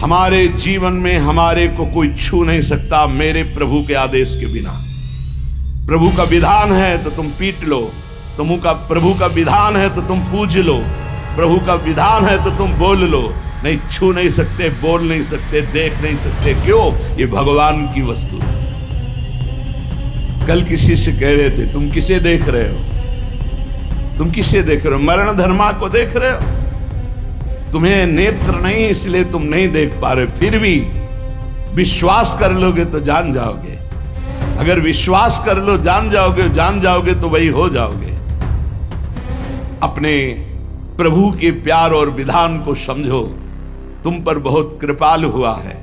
हमारे जीवन में हमारे को कोई छू नहीं सकता मेरे प्रभु के आदेश के बिना। प्रभु का विधान है तो तुम पीट लो, प्रभु का विधान है तो तुम पूज लो, प्रभु का विधान है तो तुम बोल लो। नहीं, छू नहीं सकते, बोल नहीं सकते, देख नहीं सकते। क्यों? ये भगवान की वस्तु। कल किसी से कह रहे थे, तुम किसे देख रहे हो? तुम किसे देख रहे हो? मरण धर्मा को देख रहे हो? तुम्हें नेत्र नहीं इसलिए तुम नहीं देख पा रहे। फिर भी विश्वास कर लोगे तो जान जाओगे। अगर विश्वास कर लो, जान जाओगे तो वही हो जाओगे। अपने प्रभु के प्यार और विधान को समझो। तुम पर बहुत कृपालु हुआ है,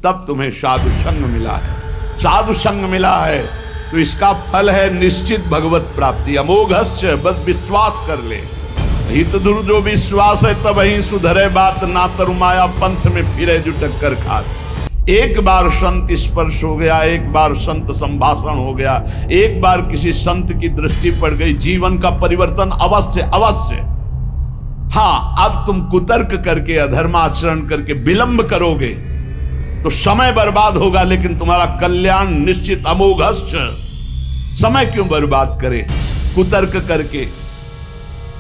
तब तुम्हें साधु संग मिला है। साधु संग मिला है तो इसका फल है निश्चित भगवत प्राप्ति। अमोघश्च, बस विश्वास कर ले। हित दुर जो विश्वास है तब ही सुधरे बात, ना तरुमाया पंथ में फिरे जो टक्कर खात। एक बार संत स्पर्श हो गया, एक बार संत संभाषण हो गया, एक बार किसी संत की दृष्टि पड़ गई, जीवन का परिवर्तन अवश्य अवश्य। हाँ, अब तुम कुतर्क करके, अधर्माचरण करके विलंब करोगे तो समय बर्बाद होगा, लेकिन तुम्हारा कल्याण निश्चित। अमोघश्च, समय क्यों बर्बाद करे कुतर्क करके?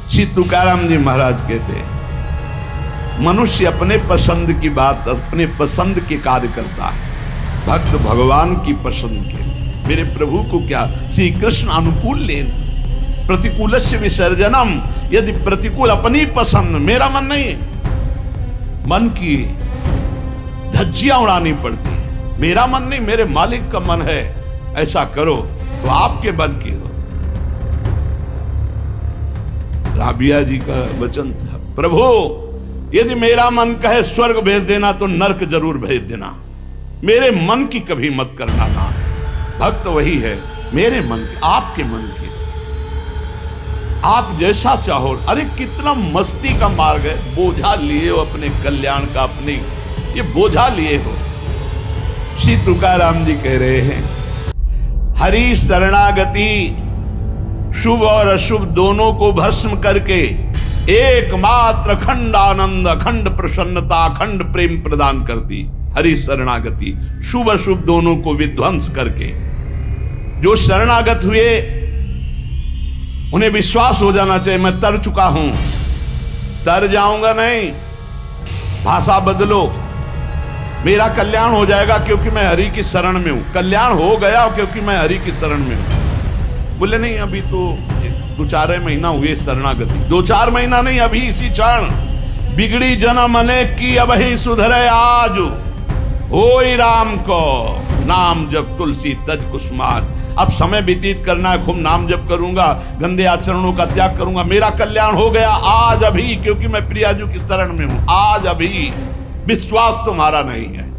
श्री तुकाराम जी महाराज कहते हैं, मनुष्य अपने पसंद की बात, अपने पसंद के कार्य करता है, भक्त भगवान की पसंद के लिए। मेरे प्रभु को क्या श्री कृष्ण अनुकूल लेना, प्रतिकूलस्य विसर्जनम। यदि प्रतिकूल अपनी पसंद, मेरा मन नहीं है, मन की धज्जियां उड़ानी पड़ती है। मेरा मन नहीं, मेरे मालिक का मन है, ऐसा करो तो आपके मन की हो। राबिया जी का वचन था, प्रभु यदि मेरा मन कहे स्वर्ग भेज देना तो नरक जरूर भेज देना, मेरे मन की कभी मत करना ना। भक्त वही है, मेरे मन की, आपके मन की, आप जैसा चाहो। अरे कितना मस्ती का मार्ग है। बोझा लिए हो अपने कल्याण का, अपने ये बोझा लिए हो। श्री तुकाराम जी कह रहे हैं, हरि शरणागति शुभ और अशुभ दोनों को भस्म करके एकमात्र अखंड आनंद, अखंड प्रसन्नता, अखंड प्रेम प्रदान करती। हरि शरणागति, शुभ अशुभ दोनों को विध्वंस करके। जो शरणागत हुए उन्हें विश्वास हो जाना चाहिए, मैं तर चुका हूं, तर जाऊंगा नहीं। भाषा बदलो, मेरा कल्याण हो जाएगा क्योंकि मैं हरि की शरण में हूं। कल्याण हो गया क्योंकि मैं हरि की शरण में हूं। बोले नहीं, अभी तो 2-4 महीना हुए शरणागति। 2-4 महीना नहीं, अभी इसी क्षण। बिगड़ी जन्म अनेक की अब ही सुधरे आज, होई राम को नाम जब तुलसी तज कुसुमात। अब समय व्यतीत करना है, खूब नाम जप करूंगा, गंदे आचरणों का त्याग करूंगा, मेरा कल्याण हो गया आज अभी, क्योंकि मैं प्रियाजू की शरण में हूं। आज अभी विश्वास तुम्हारा नहीं है,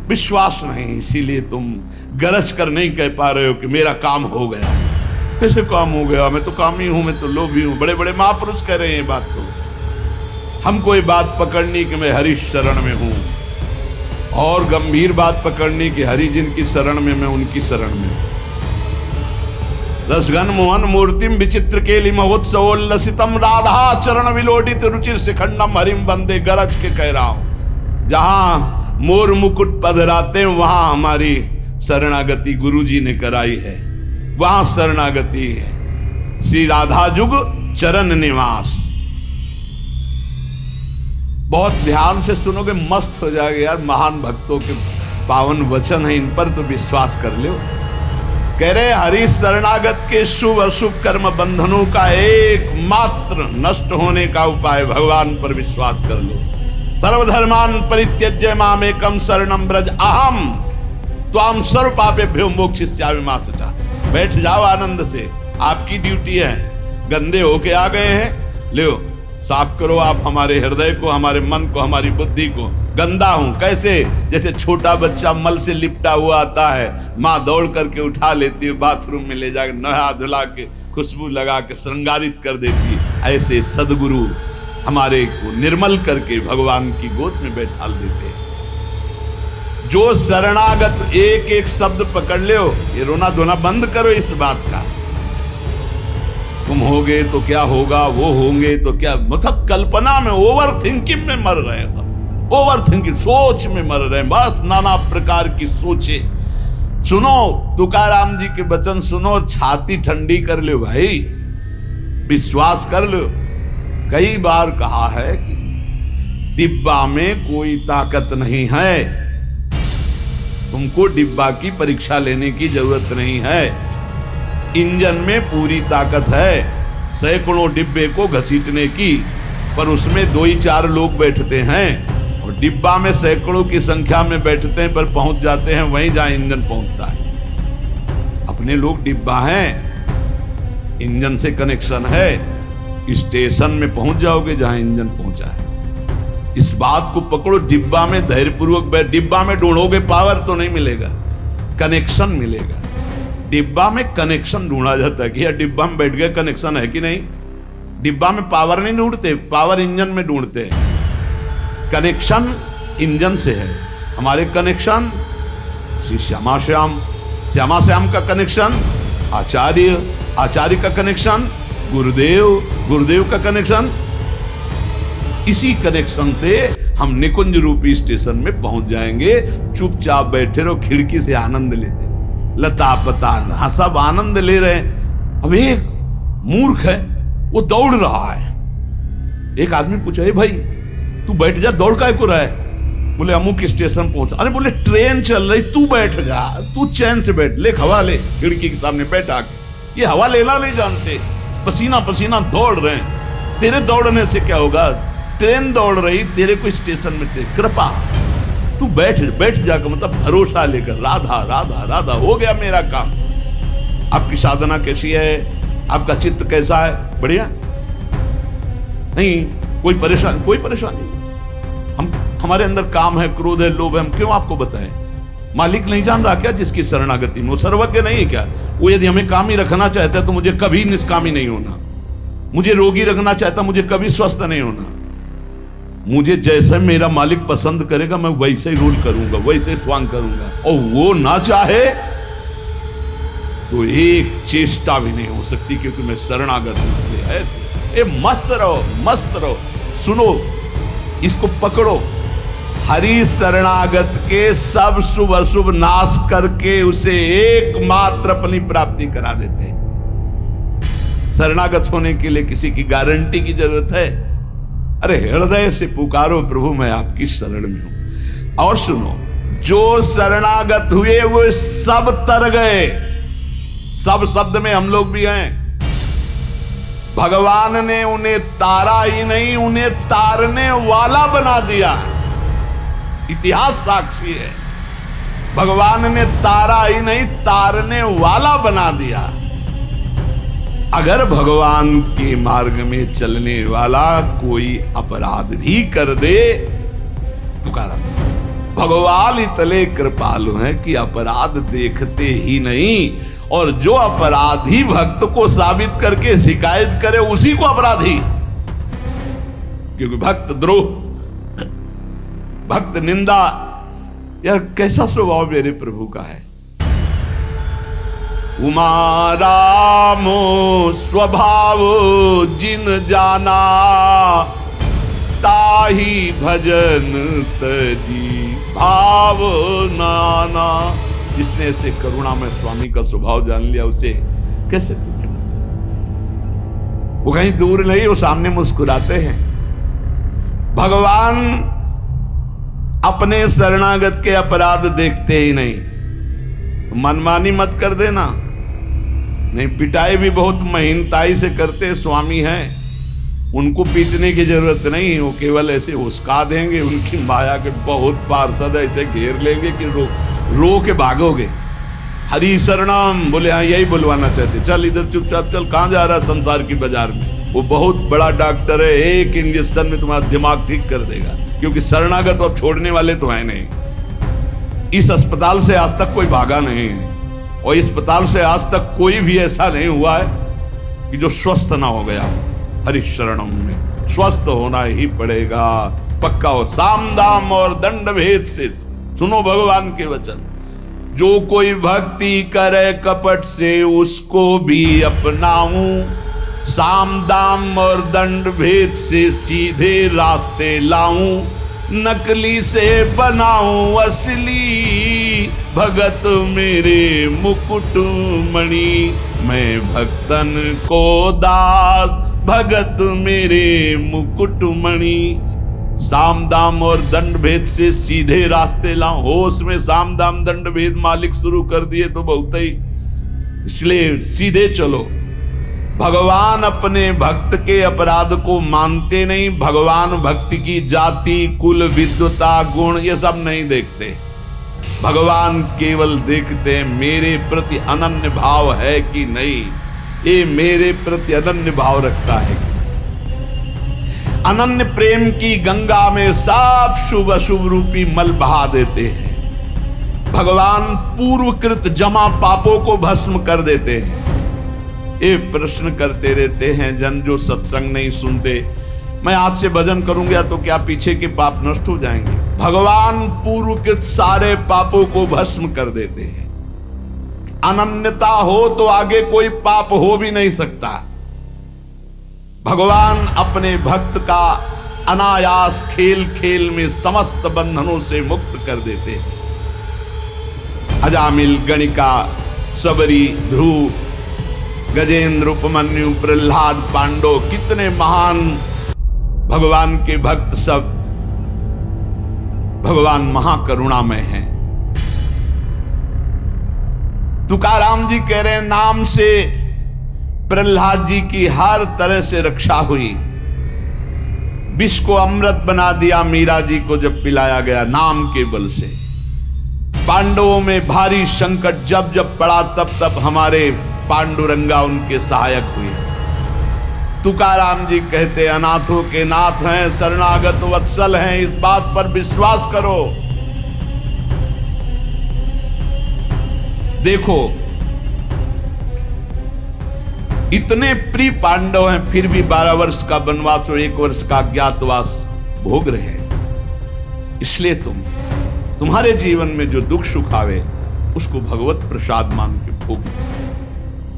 विश्वास नहीं, इसीलिए तुम गरज कर नहीं कह पा रहे हो कि मेरा काम हो गया। कैसे काम हो गया? मैं तो कामी हूं, मैं तो लोभी हूं। बड़े बड़े महापुरुष कह रहे हैं ये बात। तो हमको ये बात पकड़नी कि मैं हरि शरण में हूं, और गंभीर बात पकड़नी कि हरि जिनकी शरण में, मैं उनकी शरण में हूं। रसघन मोहन मूर्तिम विचित्र केलि महोत्सवोल्लसितम राधा चरण विलोडित रुचिर शिखंडम हरिम वंदे। गरज के कह रहा हूं, जहां मोर मुकुट पधराते हैं वहां हमारी शरणागति गुरुजी ने कराई है, वहां शरणागति है। श्री राधा जुग चरण निवास। बहुत ध्यान से सुनोगे, मस्त हो जाएगा यार। महान भक्तों के पावन वचन है, इन पर तो विश्वास कर लो। कह रहे हरि शरणागत के शुभ अशुभ कर्म बंधनों का एकमात्र नष्ट होने का उपाय भगवान पर विश्वास कर लो। सर्वधर्मान परित्यज्य मामेकम शरणम ब्रज अहम त्वाम सर्व पापेभ्यो मोक्षयिष्यामि मा शुचा। बैठ जाओ आनंद से, आपकी ड्यूटी है। गंदे होके आ गए हैं, ले साफ करो आप हमारे हृदय को, हमारे मन को, हमारी बुद्धि को। गंदा हूं कैसे? जैसे छोटा बच्चा मल से लिपटा हुआ आता है, माँ दौड़ करके उठा लेती है, बाथरूम में ले जाकर नहा धुला के खुशबू लगा के श्रृंगारित कर देती है। ऐसे सदगुरु हमारे को निर्मल करके भगवान की गोद में बैठा देते हैं। जो शरणागत एक एक शब्द पकड़ ले, ये रोना धोना बंद करो इस बात का। तुम होगे तो क्या होगा, वो होंगे तो क्या, मतलब कल्पना में, ओवर थिंकिंग में मर रहे हैं सब। ओवर थिंकिंग, सोच में मर रहे हैं, बस नाना प्रकार की सोचे। सुनो तुकाराम जी के वचन सुनो, छाती ठंडी कर लो भाई, विश्वास कर लो। कई बार कहा है कि डिब्बा में कोई ताकत नहीं है, तुमको डिब्बा की परीक्षा लेने की जरूरत नहीं है। इंजन में पूरी ताकत है, सैकड़ों डिब्बे को घसीटने की, पर उसमें 2 ही 4 लोग बैठते हैं, और डिब्बा में सैकड़ों की संख्या में बैठते हैं पर पहुंच जाते हैं वहीं जहां इंजन पहुंचता है। अपने लोग डिब्बा हैं, इंजन से कनेक्शन है, स्टेशन में पहुंच जाओगे जहां इंजन पहुंचा है। इस बात को पकड़ो, डिब्बा में धैर्यपूर्वक डिब्बा में ढूंढोगे पावर तो नहीं मिलेगा, कनेक्शन मिलेगा। डिब्बा में कनेक्शन ढूंढा जाता है कि यार डिब्बा में बैठ गए, कनेक्शन है कि नहीं। डिब्बा में पावर नहीं ढूंढते, पावर इंजन में ढूंढते हैं। कनेक्शन इंजन से है। हमारे कनेक्शन श्री श्यामा श्याम, श्यामा श्याम का कनेक्शन आचार्य, आचार्य का कनेक्शन गुरुदेव, गुरुदेव का कनेक्शन। इसी कनेक्शन से हम निकुंज रूपी स्टेशन में पहुंच जाएंगे। चुपचाप बैठे रहो, खिड़की से आनंद लेते रहो, लता पता हाँ सब आनंद ले रहे हैं। अब एक मूर्ख है, वो दौड़ रहा है। एक आदमी पूछा, भाई तू बैठ जा, दौड़ काहे को रहा है? बोले अमुक स्टेशन पहुंचा। अरे बोले ट्रेन चल रही, तू बैठ जा, तू चैन से बैठ, ले हवा ले, खिड़की के सामने बैठा के। ये हवा लेना नहीं जानते, पसीना पसीना दौड़ रहे हैं। तेरे दौड़ने से क्या होगा? ट्रेन दौड़ रही, तेरे को स्टेशन में थे, कृपा तू बैठ बैठ जाकर, मतलब भरोसा लेकर, राधा राधा राधा, हो गया मेरा काम। आपकी साधना कैसी है? आपका चित्त कैसा है? बढ़िया नहीं? कोई परेशानी? हम हमारे अंदर काम है, क्रोध है, लोभ है, हम क्यों आपको बताएं? मालिक नहीं जान रहा क्या जिसकी शरणागति में? वो सर्वज्ञ नहीं है क्या? वो यदि हमें काम ही रखना चाहता है तो मुझे कभी निष्कामी नहीं होना, मुझे रोगी रखना चाहता, मुझे कभी स्वस्थ नहीं होना। मुझे जैसे मेरा मालिक पसंद करेगा मैं वैसे ही रोल करूंगा, वैसे स्वांग करूंगा, और वो ना चाहे तो एक चेष्टा भी नहीं हो सकती, क्योंकि मैं शरणागत हूं। ऐसे मस्त रहो, मस्त रहो। सुनो, इसको पकड़ो। हरि शरणागत के सब शुभ अशुभ नाश करके उसे एकमात्र अपनी प्राप्ति करा देते हैं। शरणागत होने के लिए किसी की गारंटी की जरूरत है? अरे हृदय से पुकारो, प्रभु मैं आपकी शरण में हूं। और सुनो, जो शरणागत हुए वो सब तर गए। सब शब्द में हम लोग भी हैं। भगवान ने उन्हें तारा ही नहीं, उन्हें तारने वाला बना दिया। इतिहास साक्षी है, भगवान ने तारा ही नहीं तारने वाला बना दिया। अगर भगवान के मार्ग में चलने वाला कोई अपराध भी कर दे, तुकाराम भगवान इतने कृपालु हैं कि अपराध देखते ही नहीं, और जो अपराधी भक्त को साबित करके शिकायत करे उसी को अपराधी। क्योंकि भक्त द्रोह, भक्त निंदा, यार कैसा स्वभाव मेरे प्रभु का है। उमा रामो स्वभाव जिन जाना, ताही भजन तजी भाव नाना। जिसने ऐसे करुणा में स्वामी का स्वभाव जान लिया, उसे कैसे वो कहीं दूर नहीं, वो सामने मुस्कुराते हैं। भगवान अपने शरणागत के अपराध देखते ही नहीं। मनमानी मत कर देना, नहीं पिटाई भी बहुत महीनताई से करते स्वामी हैं, उनको पीटने की जरूरत नहीं, वो केवल ऐसे उस्का देंगे। उनकी माया के बहुत पार्षद ऐसे घेर लेंगे कि रो के भागोगे। हरि शरणम बोले, हाँ यही बुलवाना चाहते, चल इधर चुपचाप चल, कहां जा रहा है संसार की बाजार में। वो बहुत बड़ा डॉक्टर है, एक इंजेक्शन में तुम्हारा दिमाग ठीक कर देगा, क्योंकि शरणागत और छोड़ने वाले तो है नहीं। इस अस्पताल से आज तक कोई भागा नहीं है, और इस अस्पताल से आज तक कोई भी ऐसा नहीं हुआ है कि जो स्वस्थ ना हो गया। हरि शरणम में स्वस्थ होना ही पड़ेगा, पक्का हो। साम दाम और दंड भेद से सुनो भगवान के वचन। जो कोई भक्ति करे कपट से, उसको भी अपनाऊं। साम दाम और दंड भेद से सीधे रास्ते लाऊं। नकली से बनाऊं असली, भगत मेरे मुकुट मणि। मैं भक्तन को दास, भगत मेरे मुकुट मणि। साम दाम और दंड भेद से सीधे रास्ते लाऊं। होश में साम दाम दंड भेद मालिक शुरू कर दिए तो बहुत ही, इसलिए सीधे चलो। भगवान अपने भक्त के अपराध को मानते नहीं। भगवान भक्ति की जाति, कुल, विद्वता, गुण ये सब नहीं देखते। भगवान केवल देखते हैं मेरे प्रति अनन्य भाव है कि नहीं, ये मेरे प्रति अनन्य भाव रखता है। अनन्य प्रेम की गंगा में सब शुभ अशुभ रूपी मल बहा देते हैं। भगवान पूर्वकृत जमा पापों को भस्म कर देते हैं। ये प्रश्न करते रहते हैं जन जो सत्संग नहीं सुनते, मैं आज से भजन करूंगा तो क्या पीछे के पाप नष्ट हो जाएंगे? भगवान पूर्वकृत सारे पापों को भस्म कर देते हैं। अनन्यता हो तो आगे कोई पाप हो भी नहीं सकता। भगवान अपने भक्त का अनायास खेल खेल में समस्त बंधनों से मुक्त कर देते हैं। अजामिल, गणिका, सबरी, ध्रुव, गजेंद्र, उपमन्यु, प्रहलाद, पांडव, कितने महान भगवान के भक्त, सब भगवान महाकरुणामय हैं। तुकाराम जी कह रहे हैं नाम से प्रहलाद जी की हर तरह से रक्षा हुई। विष को अमृत बना दिया मीरा जी को जब पिलाया गया नाम के बल से। पांडवों में भारी संकट जब जब पड़ा तब तब हमारे पांडुरंगा उनके सहायक हुए। तुकाराम जी कहते अनाथों के नाथ हैं, शरणागत वत्सल हैं, इस बात पर विश्वास करो। देखो इतने प्रिय पांडव हैं फिर भी 12 वर्ष का वनवास और 1 वर्ष का अज्ञातवास भोग रहे हैं। इसलिए तुम्हारे जीवन में जो दुख सुख आवे उसको भगवत प्रसाद मान के भोग।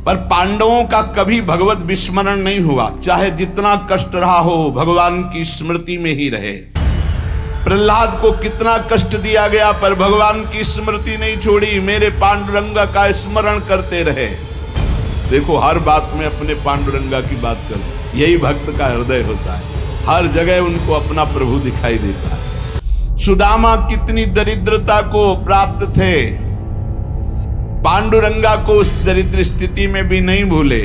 पर पांडवों का कभी भगवत विस्मरण नहीं हुआ, चाहे जितना कष्ट रहा हो भगवान की स्मृति में ही रहे। प्रहलाद को कितना कष्ट दिया गया पर भगवान की स्मृति नहीं छोड़ी, मेरे पांडुरंगा का स्मरण करते रहे। देखो हर बात में अपने पांडुरंगा की बात करो, यही भक्त का हृदय होता है। हर जगह उनको अपना प्रभु दिखाई देता है। सुदामा कितनी दरिद्रता को प्राप्त थे, पांडुरंगा को उस दरिद्र स्थिति में भी नहीं भूले।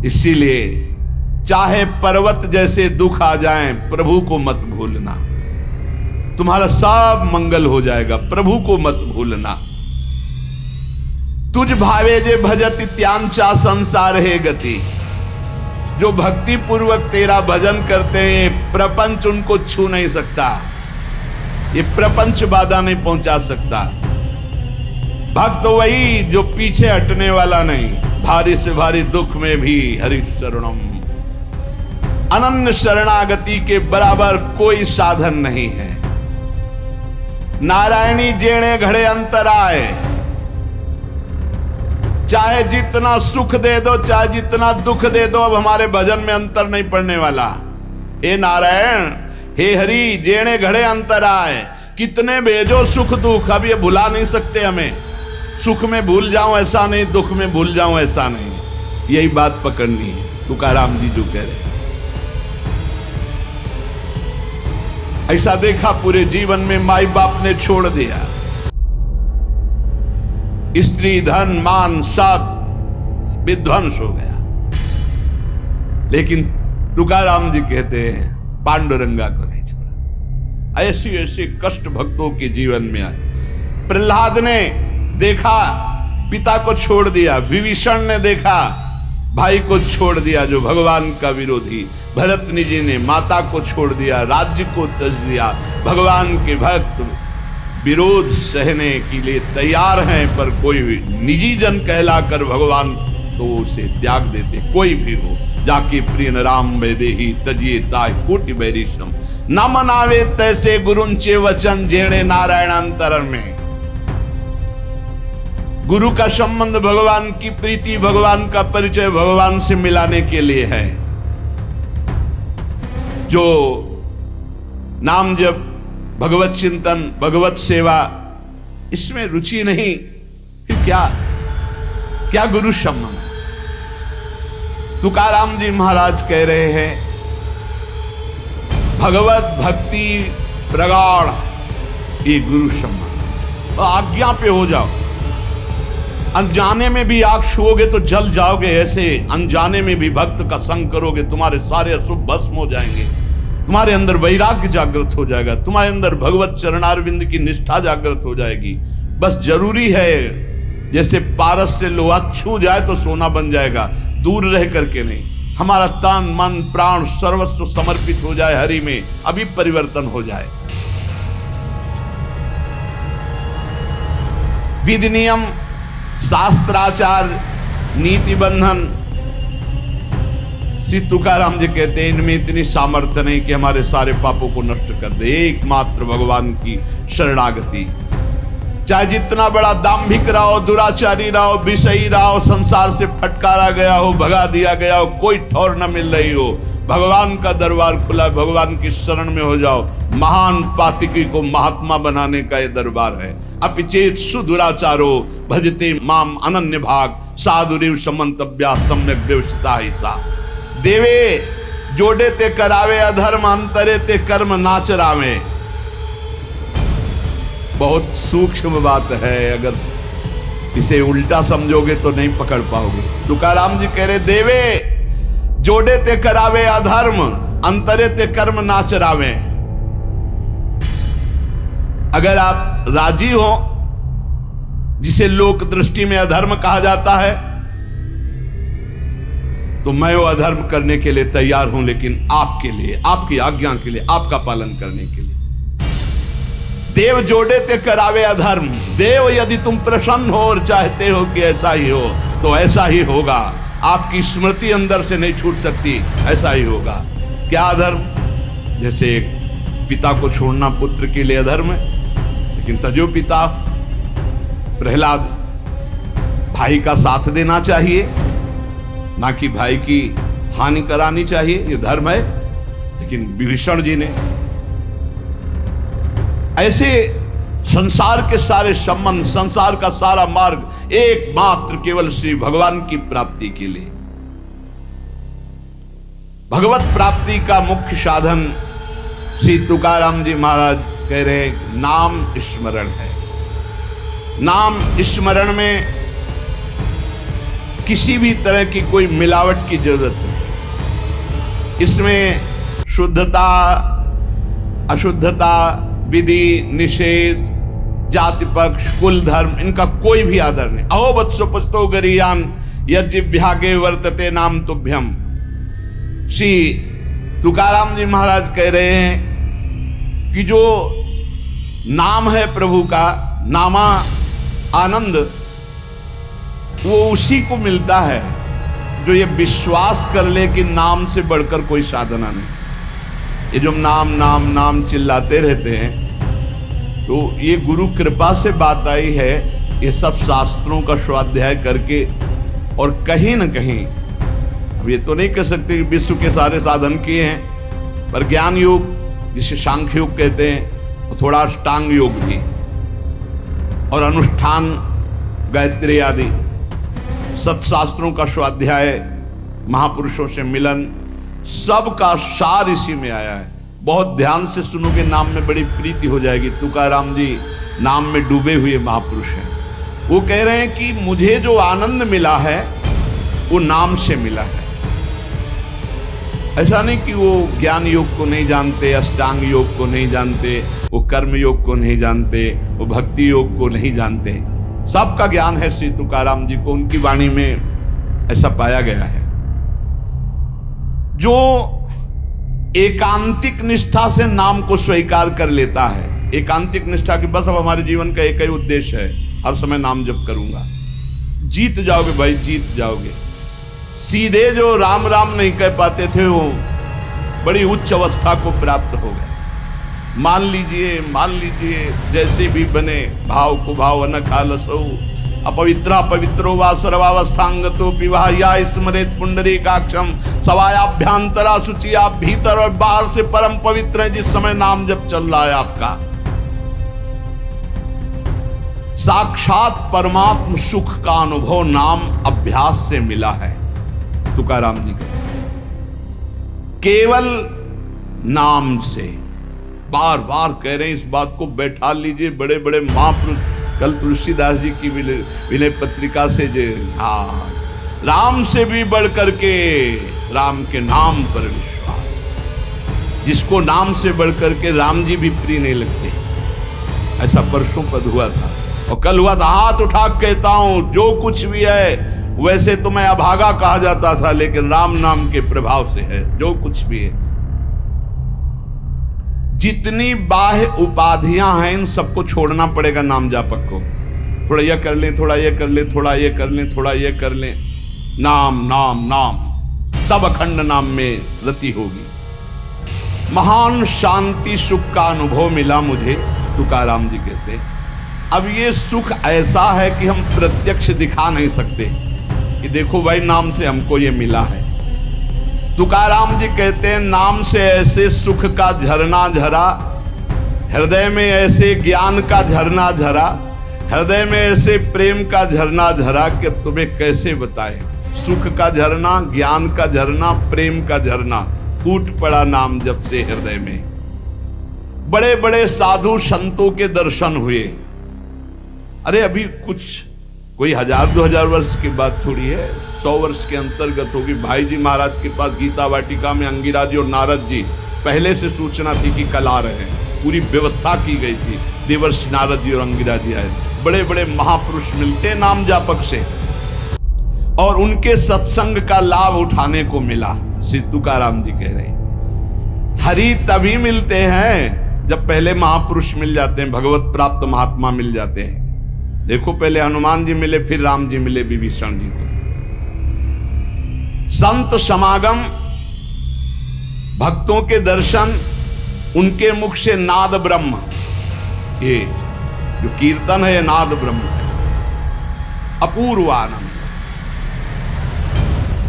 इसीलिए चाहे पर्वत जैसे दुख आ जाएं, प्रभु को मत भूलना, तुम्हारा सब मंगल हो जाएगा। प्रभु को मत भूलना। तुझ भावे जे भजत त्यांचा संसार है गति। जो भक्ति पूर्वक तेरा भजन करते हैं प्रपंच उनको छू नहीं सकता, ये प्रपंच बाधा नहीं पहुंचा सकता। भक्त वही जो पीछे हटने वाला नहीं, भारी से भारी दुख में भी हरि शरणम। अनन्य शरणागति के बराबर कोई साधन नहीं है। नारायणी जेणे घड़े अंतर आए, चाहे जितना सुख दे दो चाहे जितना दुख दे दो, अब हमारे भजन में अंतर नहीं पड़ने वाला। हे नारायण, हे हरि, जेणे घड़े अंतर आए, कितने भेजो सुख दुख, अब ये भुला नहीं सकते हमें। सुख में भूल जाऊं ऐसा नहीं, दुख में भूल जाऊं ऐसा नहीं, यही बात पकड़नी है। तुकाराम जी जो कह रहे हैं ऐसा देखा पूरे जीवन में माई बाप ने छोड़ दिया, स्त्री धन मान सब विध्वंस हो गया, लेकिन तुकाराम जी कहते हैं पांडुरंगा को नहीं छोड़ा। ऐसी ऐसी कष्ट भक्तों के जीवन में आए। प्रहलाद ने देखा पिता को छोड़ दिया, विभीषण ने देखा भाई को छोड़ दिया जो भगवान का विरोधी, भरतनी जी ने माता को छोड़ दिया, राज्य को त्यज दिया। भगवान के भक्त विरोध सहने के लिए तैयार हैं, पर कोई निजी जन कहलाकर भगवान तो उसे त्याग देते। कोई भी हो जाके प्रिय राम वैदेही तजिए ताय कोटि बैरिशम, न मनावे तैसे गुरुंचे वचन जेणे नारायण अंतरण में। गुरु का संबंध भगवान की प्रीति, भगवान का परिचय भगवान से मिलाने के लिए है। जो नाम जप, भगवत चिंतन, भगवत सेवा, इसमें रुचि नहीं, फिर क्या गुरु सम्मान। तुकाराम जी महाराज कह रहे हैं, भगवत भक्ति प्रगाढ़, ये गुरु सम्मान। तो आज्ञा पे हो जाओ। अनजाने में भी आग छुओगे तो जल जाओगे, ऐसे अनजाने में भी भक्त का संग करोगे, तुम्हारे सारे अशुभ भस्म हो जाएंगे, तुम्हारे अंदर वैराग्य जागृत हो जाएगा, तुम्हारे अंदर भगवत चरणारविंद की निष्ठा जागृत हो जाएगी। बस जरूरी है, जैसे पारस से लोहा छू जाए तो सोना बन जाएगा, दूर रह करके नहीं। हमारा तन मन प्राण सर्वस्व समर्पित हो जाए हरि में, अभी परिवर्तन हो जाए। विधि नियम, शास्त्राचार, नीति बंधन, श्री तुकाराम जी कहते हैं इनमें इतनी सामर्थ्य नहीं कि हमारे सारे पापों को नष्ट कर दे। एकमात्र भगवान की शरणागति। चाहे जितना बड़ा दाम्भिक रहा हो, दुराचारी रहा हो, विषयी रहा हो, संसार से फटकारा गया हो, भगा दिया गया हो, कोई ठौर न मिल रही हो, भगवान का दरबार खुला, भगवान की शरण में हो जाओ। महान पातिकी को महात्मा बनाने का ये दरबार है। अपिचेत सुदुराचारो भजते माम अनन्य भाग, साधुरिव समंतव्या सम्यक व्यवस्था ही सा। देवे जोड़े ते करावे अधर्म, अंतरे ते कर्म नाचरावे। बहुत सूक्ष्म बात है, अगर इसे उल्टा समझोगे तो नहीं पकड़ पाओगे। तुकाराम जी कह रहे, देवे जोड़े ते करावे अधर्म, अंतरे ते कर्म नाचरावे। अगर आप राजी हो, जिसे लोक दृष्टि में अधर्म कहा जाता है, तो मैं वो अधर्म करने के लिए तैयार हूं, लेकिन आपके लिए, आपकी आज्ञा के लिए, आपका पालन करने के लिए। देव जोड़े ते करावे अधर्म। देव यदि तुम प्रसन्न हो और चाहते हो कि ऐसा ही हो, तो ऐसा ही होगा। आपकी स्मृति अंदर से नहीं छूट सकती, ऐसा ही होगा। क्या अधर्म? जैसे पिता को छोड़ना पुत्र के लिए अधर्म है, लेकिन तजो पिता प्रहलाद, भाई का साथ देना चाहिए, ना कि भाई की हानि करानी चाहिए, ये धर्म है। लेकिन विभीषण जी ने ऐसे संसार के सारे संबंध, संसार का सारा मार्ग एकमात्र केवल श्री भगवान की प्राप्ति के लिए। भगवत प्राप्ति का मुख्य साधन श्री तुकाराम जी महाराज कह रहे नाम स्मरण है। नाम स्मरण में किसी भी तरह की कोई मिलावट की जरूरत नहीं। इसमें शुद्धता, अशुद्धता, विधि निषेध, जाति पक्ष, कुल धर्म, इनका कोई भी आदर नहीं। अहो वत्सो पस्तो गरीयान यज्ञभ्यागे वर्तते नाम तुभ्यम। श्री तुकाराम जी महाराज कह रहे हैं कि जो नाम है प्रभु का, नामा आनंद, वो उसी को मिलता है जो ये विश्वास कर ले कि नाम से बढ़कर कोई साधना नहीं। ये जो नाम नाम नाम चिल्लाते रहते हैं, तो ये गुरु कृपा से बात आई है। ये सब शास्त्रों का स्वाध्याय करके, और कहीं न कहीं, अब ये तो नहीं कह सकते कि विश्व के सारे साधन किए हैं, पर ज्ञान योग जिसे सांख्य योग कहते हैं, वो थोड़ा अष्टांग योग भी, और अनुष्ठान, गायत्री आदि सत्शास्त्रों का स्वाध्याय, महापुरुषों से मिलन, सबका सार इसी में आया है। बहुत ध्यान से सुनोगे, नाम में बड़ी प्रीति हो जाएगी। तुकाराम जी नाम में डूबे हुए महापुरुष हैं। वो कह रहे हैं कि मुझे जो आनंद मिला है वो नाम से मिला है। ऐसा नहीं कि वो ज्ञान योग को नहीं जानते, अष्टांग योग को नहीं जानते, वो कर्म योग को नहीं जानते, वो भक्ति योग को नहीं जानते। सबका ज्ञान है श्री तुकाराम जी को, उनकी वाणी में ऐसा पाया गया है। जो एकांतिक निष्ठा से नाम को स्वीकार कर लेता है, एकांतिक निष्ठा की बस अब हमारे जीवन का एक ही उद्देश्य है, हर समय नाम जप करूंगा, जीत जाओगे भाई, जीत जाओगे। सीधे जो राम राम नहीं कह पाते थे, वो बड़ी उच्च अवस्था को प्राप्त हो गए। मान लीजिए जैसे भी बने, भाव को भाव न खालसो, अपवित्र पवित्रो वा सर्वावस्थांगतो पिवा या स्मरेत पुंडरीकाक्षम सवायाभ्यांतरा शुचि। आप भीतर और बाहर से परम पवित्र है जिस समय नाम जब चल रहा है आपका। साक्षात परमात्म सुख का अनुभव नाम अभ्यास से मिला है। तुकाराम जी कह रहे हैं केवल नाम से, बार बार कह रहे हैं इस बात को बैठा लीजिए। बड़े बड़े महापुरुष, कल तुलसीदास जी की विनय पत्रिका से जो, हाँ, राम से भी बढ़ करके राम के नाम पर विश्वास। जिसको नाम से बढ़ करके राम जी भी प्रिय नहीं लगते, ऐसा परसों पद हुआ था। और कल हुआ था, हाथ उठा कहता हूं जो कुछ भी है, वैसे तो मैं अभागा कहा जाता था, लेकिन राम नाम के प्रभाव से है जो कुछ भी है। जितनी बाह्य उपाधियां हैं इन सबको छोड़ना पड़ेगा नाम जापक को। थोड़ा ये कर लें, थोड़ा ये कर लें, थोड़ा ये कर लें, थोड़ा ये कर लें, नाम नाम नाम, तब अखंड नाम में रति होगी। महान शांति सुख का अनुभव मिला मुझे, तुकाराम जी कहते। अब ये सुख ऐसा है कि हम प्रत्यक्ष दिखा नहीं सकते कि देखो भाई नाम से हमको ये मिला है। तुकाराम जी कहते हैं नाम से ऐसे सुख का झरना झरा, हृदय में ऐसे ज्ञान का झरना झरा, हृदय में ऐसे प्रेम का झरना झरा कि तुम्हें कैसे बताए। सुख का झरना, ज्ञान का झरना, प्रेम का झरना फूट पड़ा नाम जब से हृदय में। बड़े बड़े साधु संतों के दर्शन हुए। अरे अभी कुछ कोई 1000-2000 वर्ष की बात थोड़ी है, 100 वर्ष के अंतर्गत होगी। भाई जी महाराज के पास गीता वाटिका में अंगिरा जी और नारद जी पहले से सूचना थी कि कल आ रहे हैं, पूरी व्यवस्था की गई थी। देवर्षि नारद जी और अंगिरा जी आए। बड़े बड़े महापुरुष मिलते नाम जापक से, और उनके सत्संग का लाभ उठाने को मिला। श्री तुकाराम जी कह रहे हैं हरि तभी मिलते हैं जब पहले महापुरुष मिल जाते हैं, भगवत प्राप्त महात्मा मिल जाते हैं। देखो पहले हनुमान जी मिले, फिर राम जी मिले विभीषण जी को। संत समागम, भक्तों के दर्शन, उनके मुख से नाद ब्रह्म, ये जो कीर्तन है ये नाद ब्रह्म है। अपूर्व आनंद,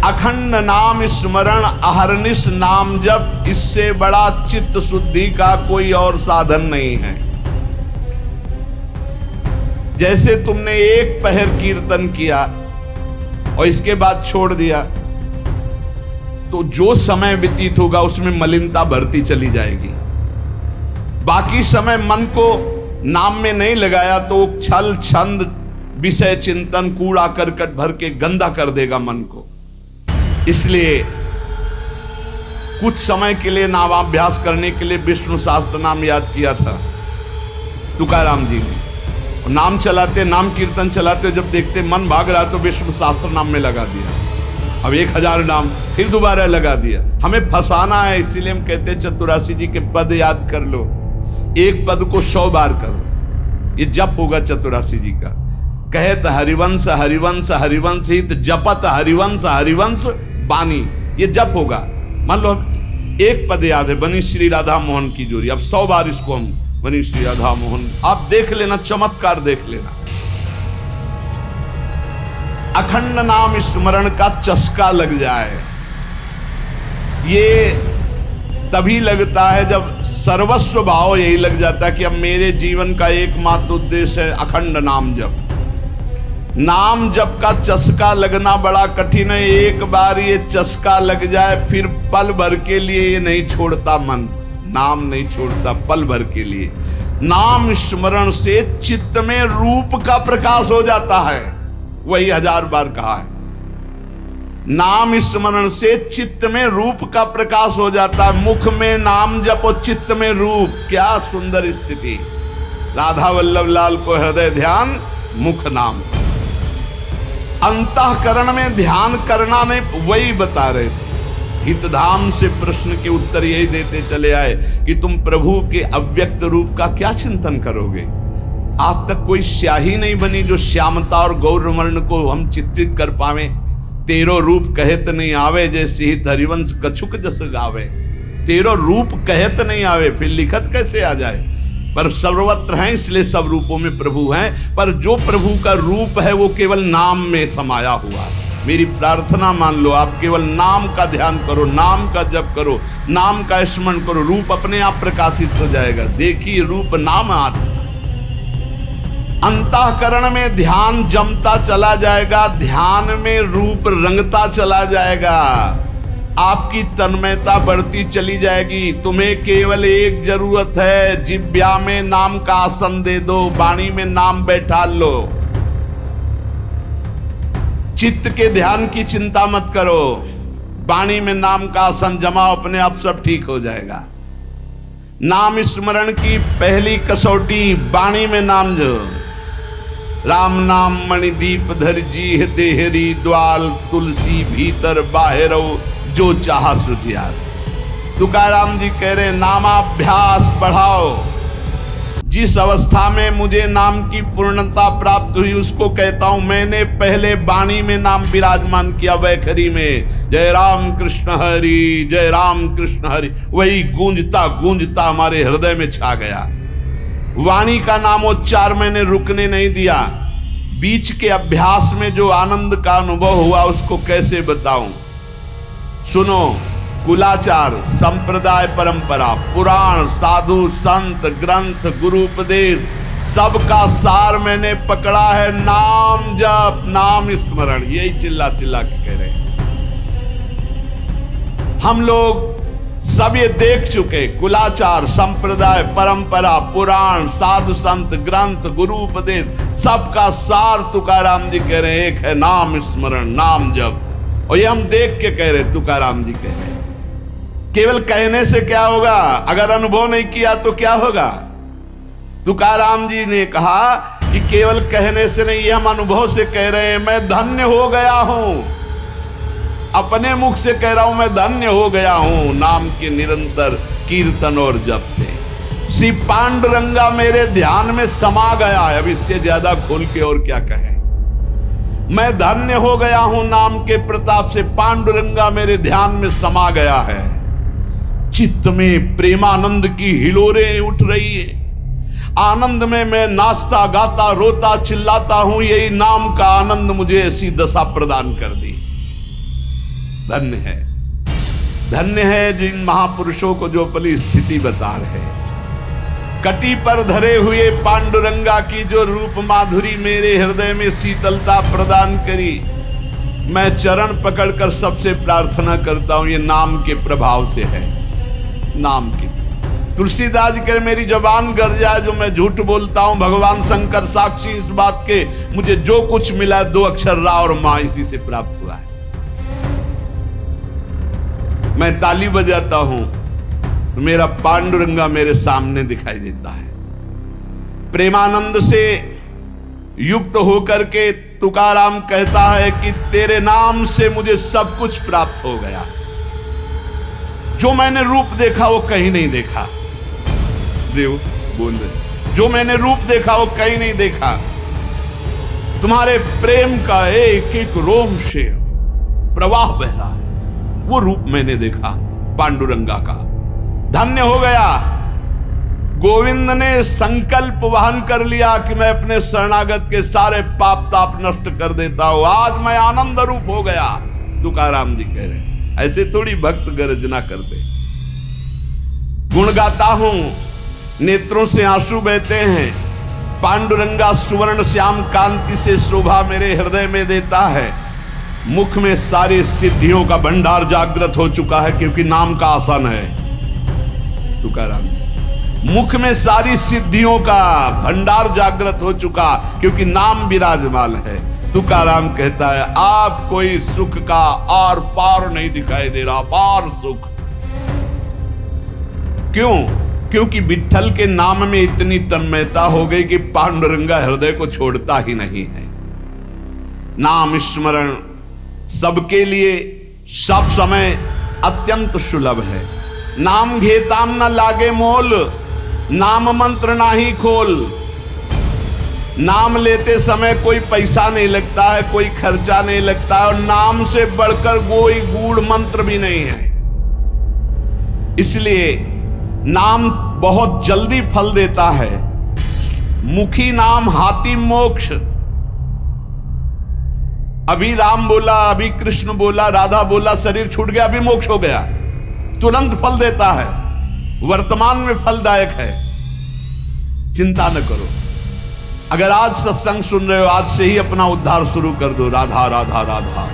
अखंड नाम स्मरण, अहरनिश नाम जप, इससे बड़ा चित्त शुद्धि का कोई और साधन नहीं है। जैसे तुमने एक पहर कीर्तन किया और इसके बाद छोड़ दिया, तो जो समय व्यतीत होगा उसमें मलिनता बढ़ती चली जाएगी। बाकी समय मन को नाम में नहीं लगाया तो छल छंद विषय चिंतन कूड़ा करकट भर के गंदा कर देगा मन को। इसलिए कुछ समय के लिए नामाभ्यास करने के लिए विष्णु सहस्त्र नाम याद किया था तुकाराम जी ने। नाम चलाते, नाम कीर्तन चलाते, जब देखते मन भाग रहा तो विष्णु सहस्त्र नाम में लगा दिया। अब 1000 नाम फिर दोबारा लगा दिया। हमें फंसाना है, इसीलिए हम कहते हैं चतुरासी जी के पद याद कर लो, एक पद को 100 बार करो, ये जप होगा चतुरासी जी का। कहत हरिवंश हरिवंश हरिवंश हित, जपत हरिवंश हरिवंश बानी, ये जप होगा। मान लो एक पद याद है, बनी श्री राधा मोहन की जोड़ी, अब 100 बार इसको हम बनी श्री राधा मोहन, आप देख लेना, चमत्कार देख लेना। अखंड नाम स्मरण का चस्का लग जाए, ये तभी लगता है जब सर्वस्व भाव यही लग जाता है कि अब मेरे जीवन का एकमात्र उद्देश्य है अखंड नाम जप। नाम जप का चस्का लगना बड़ा कठिन है। एक बार ये चस्का लग जाए फिर पल भर के लिए ये नहीं छोड़ता मन, नाम नहीं छोड़ता पल भर के लिए। नाम स्मरण से चित्त में रूप का प्रकाश हो जाता है, वही 1000 बार कहा है। नाम स्मरण से चित्त में रूप का प्रकाश हो जाता है। मुख में नाम जपो, चित्त में रूप, क्या सुंदर स्थिति। राधा वल्लभ लाल को हृदय ध्यान, मुख नाम। अंतःकरण में ध्यान करना नहीं, वही बता रहे थे। हितधाम से प्रश्न के उत्तर यही देते चले आए कि तुम प्रभु के अव्यक्त रूप का क्या चिंतन करोगे। आज तक कोई स्याही नहीं बनी जो श्यामता और गौरवर्ण को हम चित्रित कर पावे। तेरो रूप कहत नहीं आवे, जैसे ही हरिवंश कछुक जस गावे। तेरो रूप कहत नहीं आवे, फिर लिखत कैसे आ जाए। पर सर्वत्र हैं इसलिए सब रूपों में प्रभु हैं। पर जो प्रभु का रूप है वो केवल नाम में समाया हुआ है। मेरी प्रार्थना मान लो, आप केवल नाम का ध्यान करो, नाम का जप करो, नाम का स्मरण करो, रूप अपने आप प्रकाशित हो जाएगा। देखिए रूप नाम आदि, अंतःकरण में ध्यान जमता चला जाएगा, ध्यान में रूप रंगता चला जाएगा, आपकी तन्मयता बढ़ती चली जाएगी। तुम्हें केवल एक जरूरत है, जिह्वा में नाम का आसन दे दो, वाणी में नाम बैठा लो। चित्त के ध्यान की चिंता मत करो, वाणी में नाम का आसन जमाओ, अपने आप सब ठीक हो जाएगा। नाम स्मरण की पहली कसौटी वाणी में नाम जो, राम नाम मणिदीप धर जी देहरी द्वाल, तुलसी भीतर बाहरो जो चाहा सुजियार। तुकाराम जी कह रहे नामाभ्यास बढ़ाओ। जिस अवस्था में मुझे नाम की पूर्णता प्राप्त हुई उसको कहता हूं मैंने पहले वाणी में नाम विराजमान किया, वैखरी में जय राम कृष्ण हरि, जय राम कृष्ण हरि, वही गूंजता गूंजता हमारे हृदय में छा गया। वाणी का नामोच्चार मैंने रुकने नहीं दिया। बीच के अभ्यास में जो आनंद का अनुभव हुआ उसको कैसे बताऊं। सुनो, कुलाचार, संप्रदाय, परंपरा, पुराण, साधु, संत, ग्रंथ, गुरु उपदेश, सबका सार मैंने पकड़ा है। नाम जप, नाम स्मरण, यही चिल्ला चिल्ला के कह रहे हैं। हम लोग सब ये देख चुके, कुलाचार, संप्रदाय, परंपरा, पुराण, साधु, संत, ग्रंथ, गुरु उपदेश, सबका सार तुकाराम जी कह रहे हैं एक है, नाम स्मरण, नाम जप। और ये हम देख के कह रहे, तुकाराम जी कह रहे। केवल कहने से क्या होगा, अगर अनुभव नहीं किया तो क्या होगा। तुकाराम जी ने कहा कि केवल कहने से नहीं, हम अनुभव से कह रहे हैं। मैं धन्य हो गया हूं, अपने मुख से कह रहा हूं, मैं धन्य हो गया हूं नाम के निरंतर कीर्तन और जप से। श्री पांडुरंगा मेरे ध्यान में समा गया है। अब इससे ज्यादा खोल के और क्या कहें। मैं धन्य हो गया हूं नाम के प्रताप से, पांडुरंगा मेरे ध्यान में समा गया है। चित्त में प्रेमानंद की हिलोरें उठ रही है। आनंद में मैं नाचता गाता रोता चिल्लाता हूं। यही नाम का आनंद मुझे ऐसी दशा प्रदान कर दी। धन्य है, धन्य है जिन महापुरुषों को जो अपनी स्थिति बता रहे। कटी पर धरे हुए पांडुरंगा की जो रूप माधुरी मेरे हृदय में शीतलता प्रदान करी। मैं चरण पकड़कर सबसे प्रार्थना करता हूं, ये नाम के प्रभाव से है। नाम की तुलसीदास कर मेरी जबान गर जाए जो मैं झूठ बोलता हूं, भगवान शंकर साक्षी इस बात के, मुझे जो कुछ मिला 2 अक्षर रा और मां इसी से प्राप्त हुआ है। मैं ताली बजाता हूं तो मेरा पांडुरंगा मेरे सामने दिखाई देता है। प्रेमानंद से युक्त होकर के तुकाराम कहता है कि तेरे नाम से मुझे सब कुछ प्राप्त हो गया। जो मैंने रूप देखा वो कहीं नहीं देखा। देव बोल रहे, जो मैंने रूप देखा वो कहीं नहीं देखा। तुम्हारे प्रेम का एक एक रोम से प्रवाह बह रहा है, वो रूप मैंने देखा पांडुरंगा का। धन्य हो गया। गोविंद ने संकल्प वहन कर लिया कि मैं अपने शरणागत के सारे पाप ताप नष्ट कर देता हूं। आज मैं आनंद रूप हो गया। तुकाराम जी कह रहे, ऐसे थोड़ी भक्त गर्जना करते। गुण गाता हूं, नेत्रों से आंसू बहते हैं। पांडुरंगा सुवर्ण श्याम कांति से शोभा मेरे हृदय में देता है। मुख में सारी सिद्धियों का भंडार जागृत हो चुका है क्योंकि नाम का आसन है। तुकाराम, मुख में सारी सिद्धियों का भंडार जागृत हो चुका क्योंकि नाम विराजमान है। तुकाराम कहता है आप कोई सुख का और पार नहीं दिखाई दे रहा, पार सुख। क्यों? क्योंकि विठ्ठल के नाम में इतनी तन्मयता हो गई कि पांडुरंगा हृदय को छोड़ता ही नहीं है। नाम स्मरण सबके लिए सब समय अत्यंत सुलभ है। नाम घेताम न लागे मोल, नाम मंत्र ना ही खोल। नाम लेते समय कोई पैसा नहीं लगता है, कोई खर्चा नहीं लगता है, और नाम से बढ़कर कोई गूढ़ मंत्र भी नहीं है। इसलिए नाम बहुत जल्दी फल देता है। मुखी नाम हाथी मोक्ष। अभी राम बोला, अभी कृष्ण बोला, राधा बोला, शरीर छूट गया, अभी मोक्ष हो गया, तुरंत फल देता है, वर्तमान में फलदायक है। चिंता न करो। अगर आज सत्संग सुन रहे हो, आज से ही अपना उद्धार शुरू कर दो। राधा राधा राधा,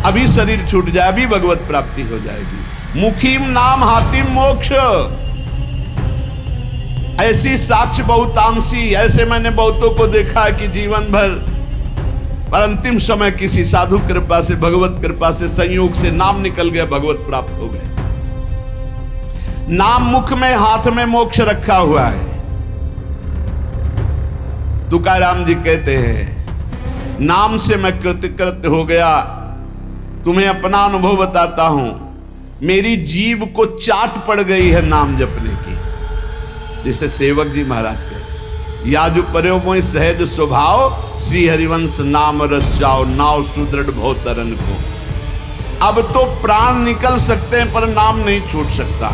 अभी शरीर छूट जाए, अभी भगवत प्राप्ति हो जाएगी। मुखीम नाम हातिम मोक्ष। ऐसी साक्ष्य बहुतांशी, ऐसे मैंने बहुतों को देखा है कि जीवन भर पर अंतिम समय किसी साधु कृपा से, भगवत कृपा से, संयोग से नाम निकल गया, भगवत प्राप्त हो गए। नाम मुख में, हाथ में मोक्ष रखा हुआ है। तुकाराम जी कहते हैं, नाम से मैं कृतकृत्य हो गया। तुम्हें अपना अनुभव बताता हूं, मेरी जीभ को चाट पड़ गई है नाम जपने की। जिसे सेवक जी महाराज कहते, या जो पर्यो मोहि सहज स्वभाव, श्री हरिवंश नाम रस जाओ, नाव सुदृढ़ भव तरन को। अब तो प्राण निकल सकते हैं पर नाम नहीं छूट सकता।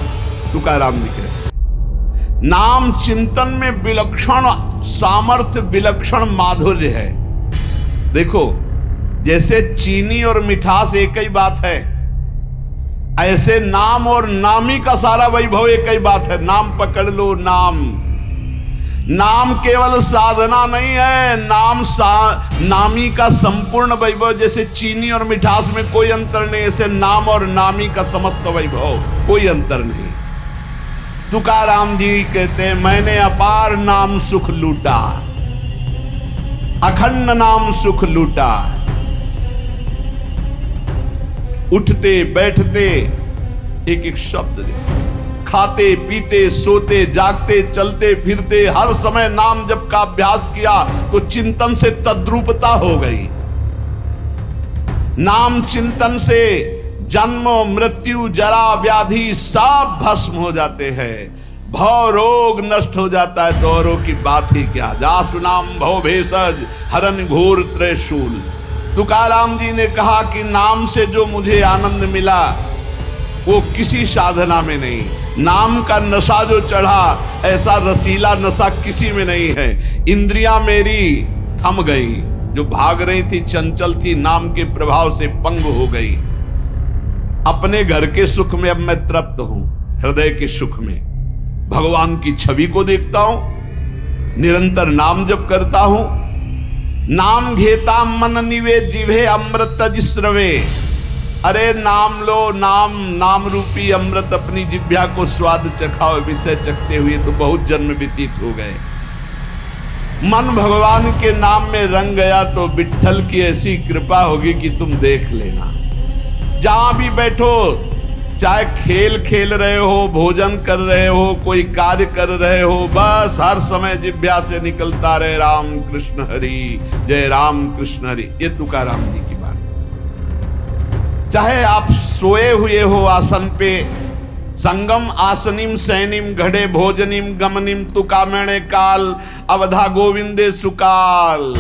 तुकाराम जी कहते, नाम चिंतन में विलक्षण सामर्थ्य, विलक्षण माधुर्य है। देखो, जैसे चीनी और मिठास एक ही बात है, ऐसे नाम और नामी का सारा वैभव एक ही बात है। नाम पकड़ लो, नाम। नाम केवल साधना नहीं है, नामी का संपूर्ण वैभव। जैसे चीनी और मिठास में कोई अंतर नहीं, ऐसे नाम और नामी का समस्त वैभव, कोई अंतर नहीं। तुकाराम जी कहते हैं, मैंने अपार नाम सुख लूटा, अखंड नाम सुख लूटा। उठते बैठते एक एक शब्द देखो, खाते पीते सोते जागते चलते फिरते हर समय नाम जप का अभ्यास किया तो चिंतन से तद्रूपता हो गई। नाम चिंतन से जन्म मृत्यु जरा व्याधि सब भस्म हो जाते हैं, भव रोग नष्ट हो जाता है। दौरों की बात ही क्या, जासु नाम भव भेषज हरन घोर त्रिशूल। तुकाराम जी ने कहा कि नाम से जो मुझे आनंद मिला वो किसी साधना में नहीं। नाम का नशा जो चढ़ा, ऐसा रसीला नशा किसी में नहीं है। इंद्रियां मेरी थम गई, जो भाग रही थी, चंचल थी, नाम के प्रभाव से पंग हो गई। अपने घर के सुख में अब मैं तृप्त हूं, हृदय के सुख में भगवान की छवि को देखता हूं, निरंतर नाम जप करता हूं। नाम घेता मन निवे जिभे अमृत जिस्रवे। अरे नाम लो, नाम नाम रूपी अमृत अपनी जिह्वा को स्वाद चखाओ। विषय चखते हुए तो बहुत जन्म व्यतीत हो गए। मन भगवान के नाम में रंग गया तो विट्ठल की ऐसी कृपा होगी कि तुम देख लेना। जहां भी बैठो, चाहे खेल खेल रहे हो, भोजन कर रहे हो, कोई कार्य कर रहे हो, बस हर समय जिह्वा से निकलता रहे राम कृष्ण हरि, जय राम कृष्ण हरि। ये तुकाराम जी की बात। चाहे आप सोए हुए हो आसन पे, संगम आसनिम सैनिम घड़े भोजनिम गमनिम तुकामणे काल अवधा गोविंदे सुकाल।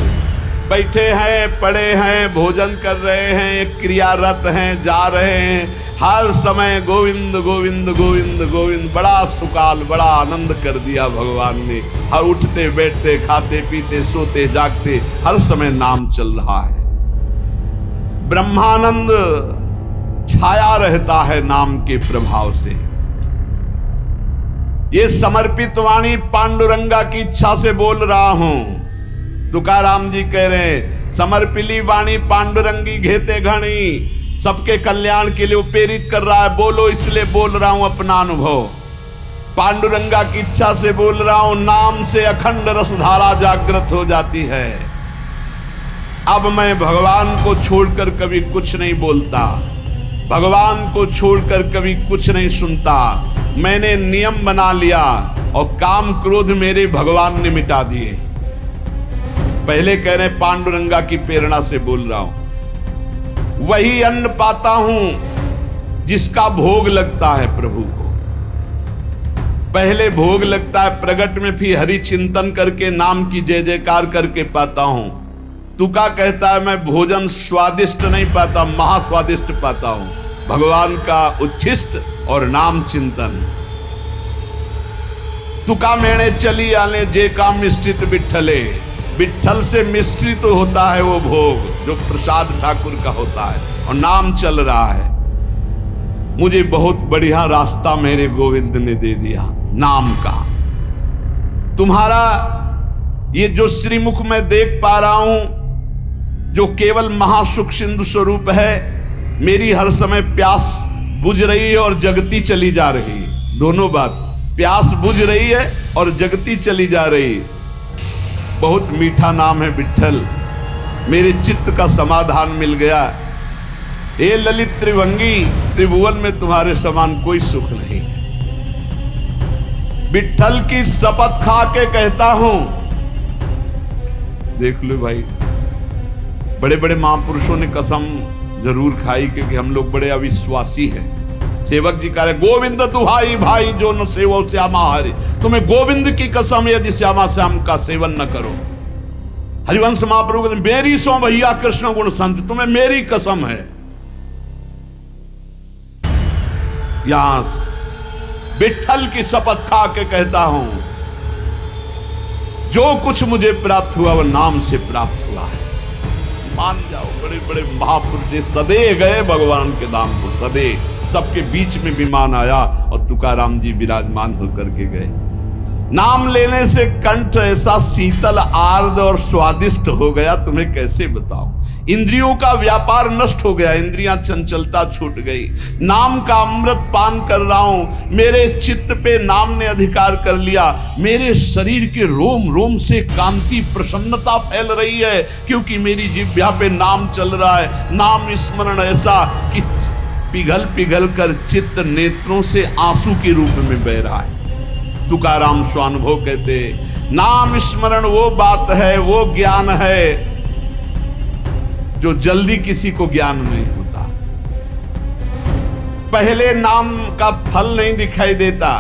बैठे हैं, पड़े हैं, भोजन कर रहे हैं, क्रियारत हैं, जा रहे हैं, हर समय गोविंद गोविंद गोविंद गोविंद। बड़ा सुकाल, बड़ा आनंद कर दिया भगवान ने। हर उठते बैठते, खाते पीते, सोते जागते, हर समय नाम चल रहा है। ब्रह्मानंद छाया रहता है नाम के प्रभाव से। ये समर्पित वाणी पांडुरंगा की इच्छा से बोल रहा हूं। तुकाराम जी कह रहे हैं, समर्पिली वाणी पांडुरंगी घेते घणी। सबके कल्याण के लिए प्रेरित कर रहा है, बोलो इसलिए बोल रहा हूं अपना अनुभव। पांडुरंगा की इच्छा से बोल रहा हूं। नाम से अखंड रसधारा जागृत हो जाती है। अब मैं भगवान को छोड़कर कभी कुछ नहीं बोलता, भगवान को छोड़कर कभी कुछ नहीं सुनता। मैंने नियम बना लिया और काम क्रोध मेरे भगवान ने मिटा दिए। पहले कह रहे पांडुरंगा की प्रेरणा से बोल रहा हूं। वही अन्न पाता हूं जिसका भोग लगता है प्रभु को। पहले भोग लगता है प्रगट में, फिर हरि चिंतन करके नाम की जय जयकार करके पाता हूं। तुका कहता है मैं भोजन स्वादिष्ट नहीं पाता, महास्वादिष्ट पाता हूं। भगवान का उच्छिष्ट और नाम चिंतन। तुका मेणे चली आले जे का मिश्रित बिठले। विठल से मिश्रित होता है वो भोग जो प्रसाद ठाकुर का होता है, और नाम चल रहा है। मुझे बहुत बढ़िया रास्ता मेरे गोविंद ने दे दिया नाम का। तुम्हारा ये जो श्रीमुख मैं देख पा रहा हूं, जो केवल महासुख सिंधु स्वरूप है, मेरी हर समय प्यास बुझ रही है और जगती चली जा रही है। दोनों बात, प्यास बुझ रही है और जगती चली जा रही है। बहुत मीठा नाम है विठ्ठल, मेरे चित्त का समाधान मिल गया। हे ललित त्रिभंगी, त्रिभुवन में तुम्हारे समान कोई सुख नहीं है। विठ्ठल की शपथ खा के कहता हूं, देख लो भाई, बड़े बड़े महापुरुषों ने कसम जरूर खाई, क्योंकि हम लोग बड़े अविश्वासी हैं। सेवक जी कह रहे, गोविंद दुहाई भाई जो न सेवो श्यामा हरि। तुम्हें गोविंद की कसम यदि श्यामा श्याम का सेवन न करो। हरिवंश महाप्रभु कहते, मेरी सो भैया कृष्ण गुण संत, तुम्हें मेरी कसम है। यहां विठ्ठल की शपथ खा के कहता हूं, जो कुछ मुझे प्राप्त हुआ वह नाम से प्राप्त हुआ है। मान जाओ, बड़े बड़े महापुरुष सदैव गए भगवान के धाम को, सदैव सबके बीच में विमान आया और तुकाराम जी विराजमान होकर के गए। नाम लेने से कंठ ऐसा शीतल आर्द्र और स्वादिष्ट हो गया, तुम्हें कैसे बताऊं। इंद्रियों का व्यापार नष्ट हो गया, इंद्रियां चंचलता छूट गई। नाम का अमृत पान कर रहा हूं, मेरे चित्त पे नाम ने अधिकार कर लिया। मेरे शरीर के रोम रोम से कांति प्रसन्नता फैल रही है, क्योंकि मेरी जिह्वा पे नाम चल रहा है। नाम स्मरण ऐसा कि पिघल पिघल कर चित्त नेत्रों से आंसू के रूप में बह रहा है। तुकाराम स्वानुभव कहते, नाम स्मरण वो बात है, वो ज्ञान है जो जल्दी किसी को ज्ञान नहीं होता। पहले नाम का फल नहीं दिखाई देता,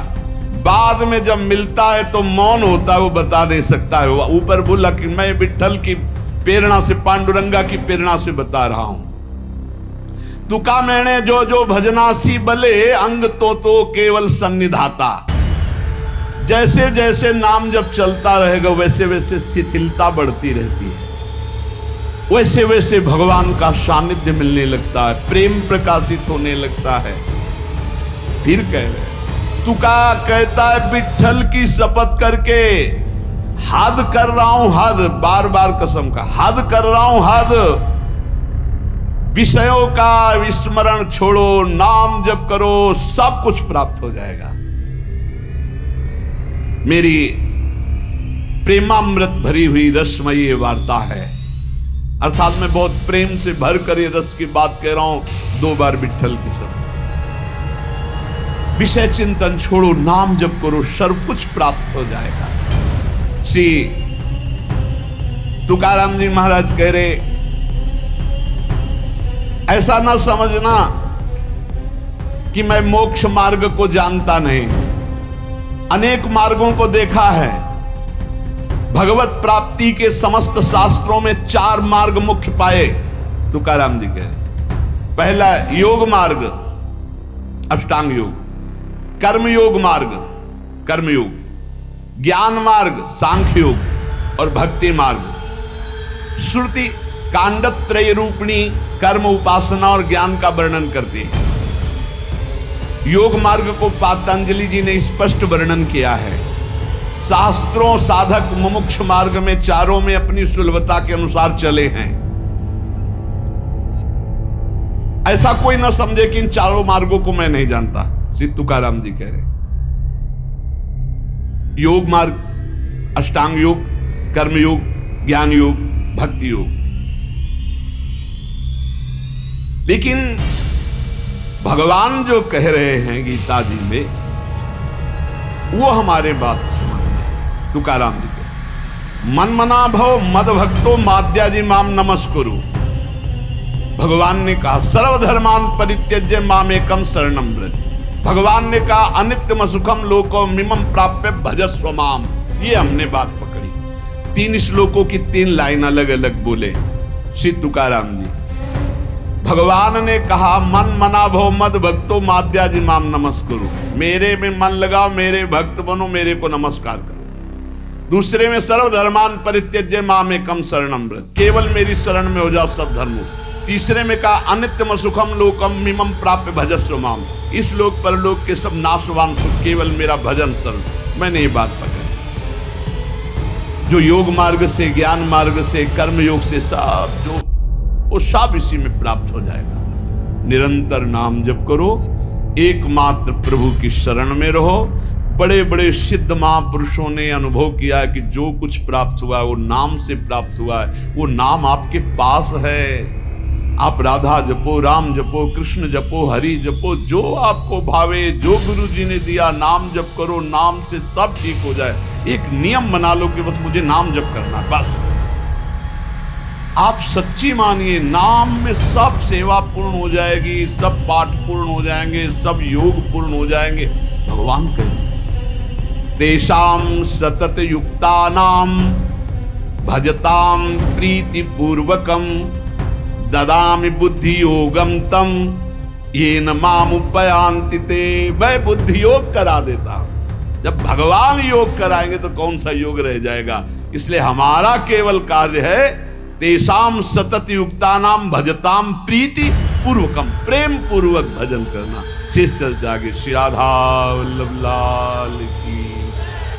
बाद में जब मिलता है तो मौन होता है, वो बता दे सकता है। वो ऊपर बोला कि मैं विठ्ठल की प्रेरणा से, पांडुरंगा की प्रेरणा से बता रहा हूं। तुका मैंने जो जो भजनासी बले, अंग तो केवल सन्निधाता। जैसे जैसे नाम जब चलता रहेगा वैसे वैसे शिथिलता बढ़ती रहती है, वैसे वैसे भगवान का सानिध्य मिलने लगता है, प्रेम प्रकाशित होने लगता है। फिर कह रहे, तुका कहता है विठ्ठल की शपथ करके हद कर रहा हूं, हद, बार बार कसम का हद कर रहा हूं, हद। विषयों का विस्मरण छोड़ो, नाम जप करो, सब कुछ प्राप्त हो जाएगा। मेरी प्रेमामृत भरी हुई रसमयी वार्ता है, अर्थात मैं बहुत प्रेम से भर कर ये रस की बात कह रहा हूं। 2 बार विठ्ठल की शपथ। विषय चिंतन छोड़ो, नाम जप करो, सब कुछ प्राप्त हो जाएगा। श्री तुकाराम जी महाराज कह रहे, ऐसा ना समझना कि मैं मोक्ष मार्ग को जानता नहीं, अनेक मार्गों को देखा है। भगवत प्राप्ति के समस्त शास्त्रों में 4 मार्ग मुख्य पाए, तुकाराम जी कह रहे। पहला योग मार्ग, अष्टांग योग, कर्म योग मार्ग, कर्मयोग, ज्ञान मार्ग, सांख्य योग, और भक्ति मार्ग। श्रुति कांडत्रय रूपिणी कर्म, उपासना और ज्ञान का वर्णन करती है। योग मार्ग को पतंजलि जी ने स्पष्ट वर्णन किया है। शास्त्रों साधक मुमुक्ष मार्ग में चारों में अपनी सुलभता के अनुसार चले हैं। ऐसा कोई ना समझे कि इन चारों मार्गों को मैं नहीं जानता, श्री तुकाराम जी कह रहे। योग मार्ग, अष्टांग योग, कर्म योग, ज्ञान योग, भक्ति योग। लेकिन भगवान जो कह रहे हैं गीता जी में, वो हमारे बात समझ। तुकाराम जी के मन मना भव मद भक्तो माद्याजी माम नमस्कुरु। भगवान ने कहा सर्वधर्मान परित्यज्य मामेकम शरणम व्रज। भगवान ने कहा अनित्यम सुखम लोको मिमम प्राप्य भजस्व माम। ये हमने बात पकड़ी। 3 श्लोकों की 3 लाइन अलग अलग बोले श्री तुकाराम जी। भगवान ने कहा मन मना भो मद भक्तो माद्याजी माम नमस्कुरु, मेरे में मन लगाओ, मेरे भक्त बनो, मेरे को नमस्कार करो। दूसरे में सर्वधर्मान परित्यज्य मामेकम शरणम व्रज, केवल मेरी शरण में हो जाओ सब धर्मों। तीसरे में कहा अनित्यम सुखम लोकम मिमम प्राप्य भजस्व माम, इस लोक परलोक के सब नाशवान सुख केवल मेरा भजन शरण। मैंने ये बात पकड़ी, जो योग मार्ग से, ज्ञान मार्ग से, कर्म योग से सब जो वो सब इसी में प्राप्त हो जाएगा। निरंतर नाम जप करो, एकमात्र प्रभु की शरण में रहो। बड़े बड़े सिद्ध महापुरुषों ने अनुभव किया है कि जो कुछ प्राप्त हुआ है वो नाम से प्राप्त हुआ है। वो नाम आपके पास है। आप राधा जपो, राम जपो, कृष्ण जपो, हरि जपो, जो आपको भावे, जो गुरु जी ने दिया नाम जप करो, नाम से सब ठीक हो जाए। एक नियम बना लो कि बस मुझे नाम जप करना, बस। आप सच्ची मानिए, नाम में सब सेवा पूर्ण हो जाएगी, सब पाठ पूर्ण हो जाएंगे, सब योग पूर्ण हो जाएंगे। भगवान कहें तेषाम सतत युक्तानाम भजताम प्रीति पूर्वकम ददामि बुद्धि योगम तम येन माम उपयान्ति ते। मैं बुद्धि योग करा देता हूं। जब भगवान योग कराएंगे तो कौन सा योग रह जाएगा। इसलिए हमारा केवल कार्य है तेषाम सतत युक्तानाम भजताम प्रीति पूर्वकम, प्रेम पूर्वक भजन करना। शेष चर्चा आगे। श्री राधा वल्लभ लाल की।